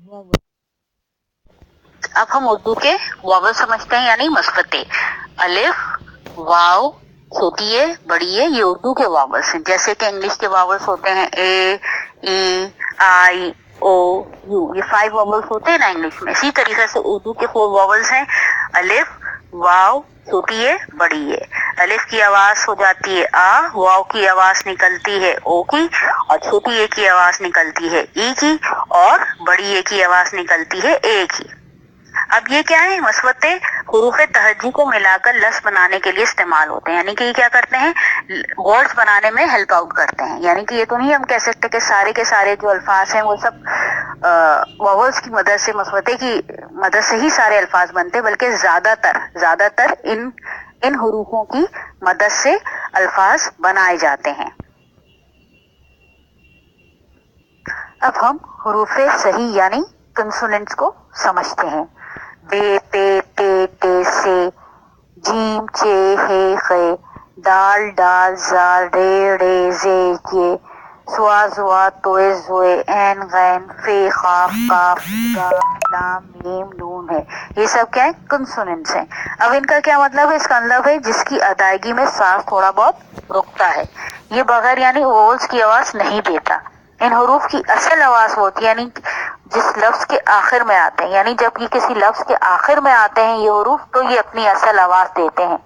अब हम उर्दू के वॉवल समझते हैं, यानी मसबते। अलिफ, वाव, छोटी ए, बड़ी ए, ये उर्दू के वॉवल्स हैं। जैसे कि इंग्लिश के वॉवल्स होते हैं ए, ई, आई, ओ, यू, ये 5 वॉवल्स होते हैं ना इंग्लिश में। इसी तरीके से उर्दू के 4 वॉवल्स हैं। अलिफ, वाव, छोटी ए, बड़ी ए। अलिफ की आवाज हो जाती है आ, वाव की आवाज निकलती है ओ की, और छोटी ए की आवाज निकलती है ई की, और बड़ी ए की आवाज निकलती है ए की। अब ये क्या है, मसबते हुरूफ तहज्जी को मिलाकर लफ्ज बनाने के लिए इस्तेमाल होते हैं। यानी कि ये क्या करते हैं, वर्ड्स बनाने में हेल्प आउट करते हैं। यानी कि ये तो नहीं हम कह सकते कि सारे के सारे जो अल्फाज हैं वो सब वॉवल्स की मदद से, मसबते की मदद से ही सारे अल्फाज बनते, बल्कि ज्यादातर इन हुरूफों की मदद से अल्फाज बनाए जाते हैं। अब हम हुरूफे सही यानी कंसोनेंट्स को समझते हैं। बे, पे, टे, टे, से, जीम, चे, हे, खे, दाल, डाल, जाल, रे, रे, जे, ये, सुआ, जुआ, तोए, जोए, ऐन, गैन, फे, खाफ, काफ, गाफ, लाम, मीम, नून है। ये सब क्या है, कंसोनेंट्स हैं। अब इनका क्या मतलब है, इसका मतलब है जिसकी अदायगी में सांस थोड़ा बहुत रुकता है। ये बगैर यानी वोवल्स की आवाज नहीं देता। इन हरूफ की असल आवाज होती है, यानी जिस लफ्ज के आखिर में आते हैं, यानी जब ये किसी लफ्ज के आखिर में आते हैं ये हरूफ, तो ये अपनी असल आवाज देते हैं।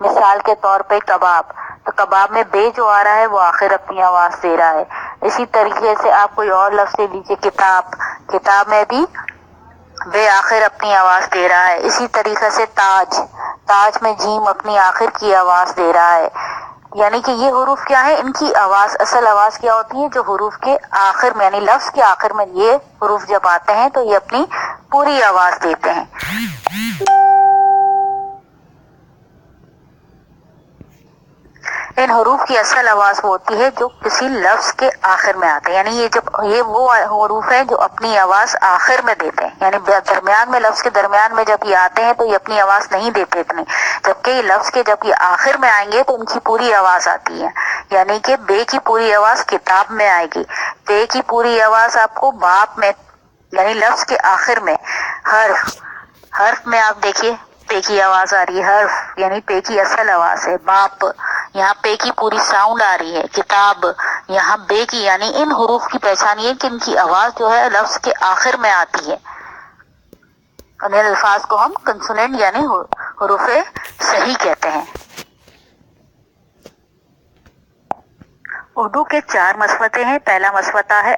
मिसाल के तौर पे कबाब, तो कबाब में बे जो आ रहा है वो आखिर अपनी आवाज दे रहा है। इसी तरीके से आप कोई और लफ्ज ले लीजिए, किताब, किताब में भी बे आखिर अपनी आवाज दे रहा है। इसी तरीके से ताज, ताज में जीम अपनी आखिर की आवाज दे रहा है। यानी कि ये हुरूफ क्या है, इनकी आवाज, असल आवाज क्या होती है, जो हुरूफ के आखिर में यानी लफ्ज के आखिर में ये हुरूफ जब आते हैं तो ये अपनी पूरी आवाज देते हैं। इन हुरूफ की असल आवाज वो होती है जो किसी लफ्ज के आखिर में आते हैं। यानी ये वो हुरूफ है जो अपनी आवाज आखिर में देते हैं, यानी दरमियान में, लफ्ज के दरमियान में जब ये आते हैं तो ये अपनी आवाज नहीं देते इतनी, जबकि ये लफ्ज के जब ये आखिर में आएंगे तो इनकी पूरी आवाज आती है। यानी कि बे की पूरी आवाज किताब में आएगी, बे की पूरी आवाज आपको बाप में, यानी लफ्ज के आखिर में, हर्फ में आप देखिए पे की आवाज आ रही है, हर्फ यानी पे की असल आवाज है। बाप, यहाँ पे की पूरी साउंड आ रही है। किताब, यहाँ बे की, यानी इन हुरूफ की पहचान ये कि इनकी आवाज जो है लफ्ज के आखिर में आती है। इन अल्फाज को हम कंसोनेंट यानी हुरूफे सही कहते हैं। उर्दू के 4 मसबते हैं। पहला मसबता है